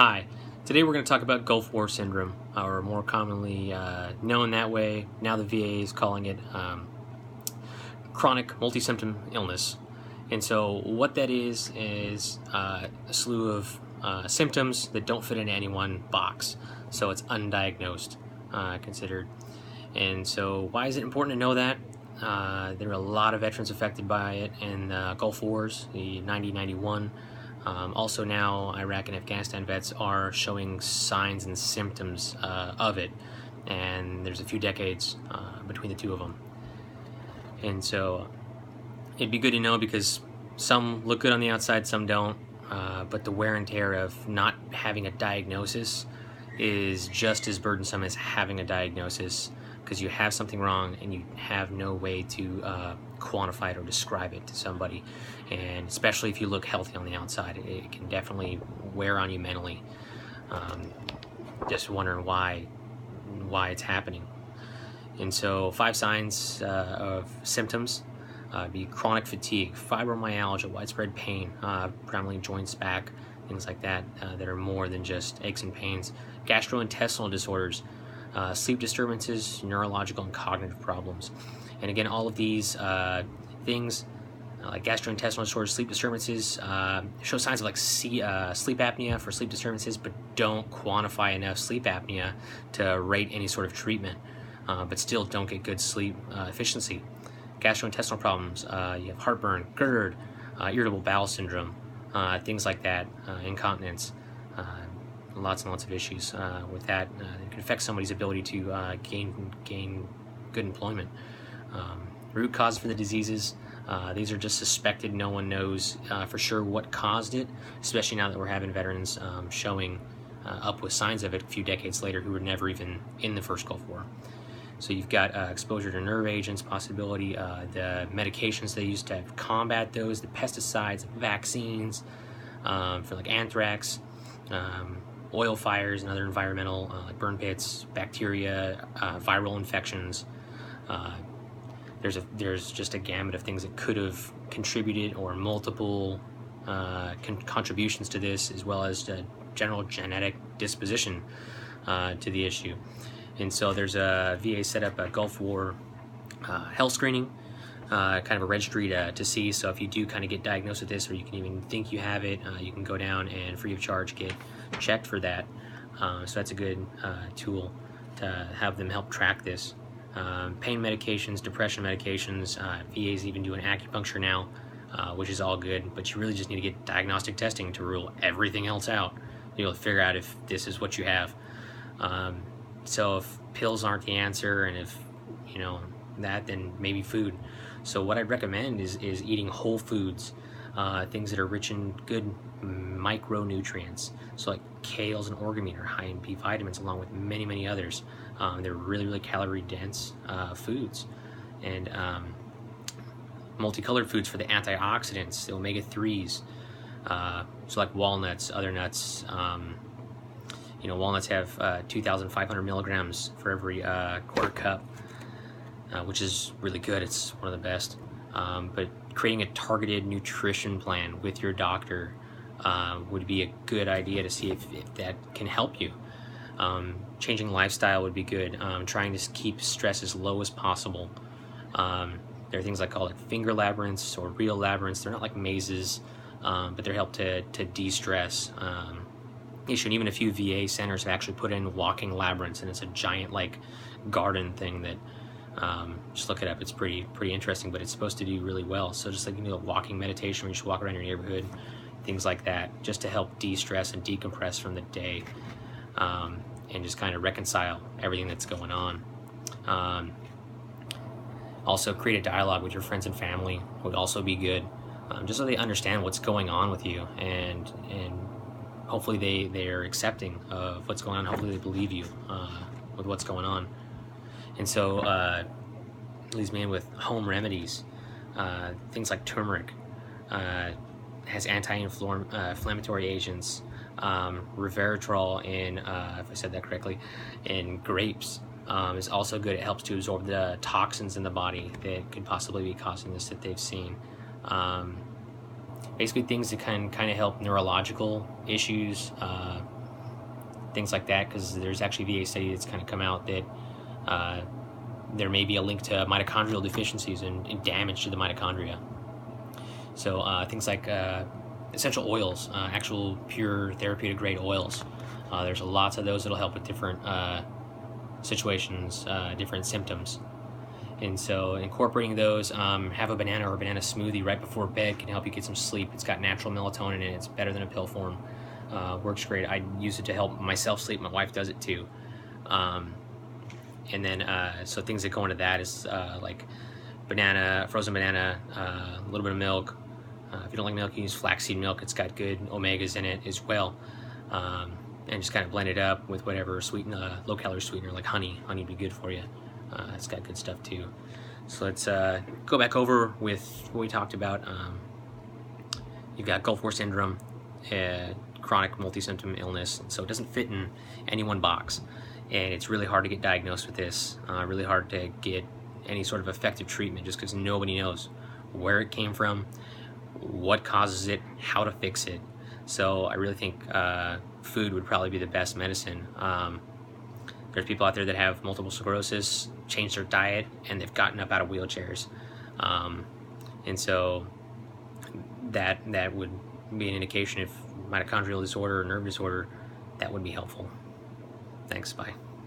Hi, today we're going to talk about Gulf War syndrome, or more commonly known that way. Now the VA is calling it chronic multi-symptom illness. And so what that is a slew of symptoms that don't fit into any one box. So it's undiagnosed, considered. And so why is it important to know that? There are a lot of veterans affected by it in the Gulf Wars, the 90-91. Also now, Iraq and Afghanistan vets are showing signs and symptoms of it, and there's a few decades between the two of them. And so it'd be good to know because some look good on the outside, some don't, but the wear and tear of not having a diagnosis is just as burdensome as having a diagnosis, because you have something wrong and you have no way to quantify it or describe it to somebody. And especially if you look healthy on the outside, it can definitely wear on you mentally. Just wondering why it's happening. And so 5 signs of symptoms be chronic fatigue, fibromyalgia, widespread pain, primarily joints, back, things like that, that are more than just aches and pains, gastrointestinal disorders, sleep disturbances, neurological and cognitive problems. And again, all of these things, like gastrointestinal disorders, sleep disturbances, show signs of like sleep apnea for sleep disturbances, but don't quantify enough sleep apnea to rate any sort of treatment, but still don't get good sleep efficiency. Gastrointestinal problems, you have heartburn, GERD, irritable bowel syndrome, things like that, incontinence. Lots and lots of issues with that. It can affect somebody's ability to gain good employment. Root cause for the diseases, these are just suspected. No one knows for sure what caused it, especially now that we're having veterans showing up with signs of it a few decades later who were never even in the first Gulf War. So you've got exposure to nerve agents, possibility, the medications they use to combat those, the pesticides, vaccines for like anthrax, oil fires and other environmental like burn pits, bacteria, viral infections. There's just a gamut of things that could have contributed, or multiple contributions to this, as well as the general genetic disposition to the issue. And so there's a VA set up a Gulf War health screening, kind of a registry to see. So if you do kind of get diagnosed with this, or you can even think you have it, you can go down and free of charge get checked for that. So that's a good tool to have them help track this. Pain medications, depression medications, VA's even doing acupuncture now, which is all good, but you really just need to get diagnostic testing to rule everything else out. You'll figure out if this is what you have. So if pills aren't the answer, and if that, then maybe food. So what I'd recommend is eating whole foods, things that are rich in good micronutrients. So like kales and orgamine are high in B vitamins, along with many others. They're really calorie dense foods. And multicolored foods for the antioxidants, the omega-3s. So like walnuts, other nuts. Walnuts have 2,500 milligrams for every quarter cup, which is really good. It's one of the best. But creating a targeted nutrition plan with your doctor would be a good idea to see if that can help you. Changing lifestyle would be good. Trying to keep stress as low as possible. There are things like called finger labyrinths or real labyrinths. They're not like mazes, but they're help to de-stress. Even a few VA centers have actually put in walking labyrinths, and it's a giant like garden thing that just look it up. It's pretty interesting, but it's supposed to do really well. So just like a walking meditation where you just walk around your neighborhood, things like that, just to help de-stress and decompress from the day, and just kind of reconcile everything that's going on. Also create a dialogue with your friends and family would also be good, just so they understand what's going on with you, and hopefully they're accepting of what's going on. Hopefully they believe you with what's going on. And so leaves me in with home remedies. Things like turmeric has anti-inflammatory agents. Resveratrol in, if I said that correctly, in grapes is also good. It helps to absorb the toxins in the body that could possibly be causing this that they've seen. Basically things that can kind of help neurological issues, things like that, because there's actually a VA study that's kind of come out that there may be a link to mitochondrial deficiencies and damage to the mitochondria. So things like essential oils, actual pure therapeutic grade oils. There's lots of those that'll help with different situations, different symptoms. And so incorporating those, have a banana or a banana smoothie right before bed can help you get some sleep. It's got natural melatonin in it. It's better than a pill form. Works great. I use it to help myself sleep. My wife does it too. And then, so things that go into that is like banana, frozen banana, a little bit of milk. If you don't like milk, you can use flaxseed milk. It's got good omegas in it as well. And just kind of blend it up with whatever low-calorie sweetener like honey. Honey would be good for you. It's got good stuff too. So let's go back over with what we talked about. You've got Gulf War syndrome, chronic multi-symptom illness, so it doesn't fit in any one box. And it's really hard to get diagnosed with this, really hard to get any sort of effective treatment just because nobody knows where it came from, what causes it, how to fix it. So I really think food would probably be the best medicine. There's people out there that have multiple sclerosis, changed their diet, and they've gotten up out of wheelchairs. And so that would be an indication if mitochondrial disorder or nerve disorder, that would be helpful. Thanks, bye.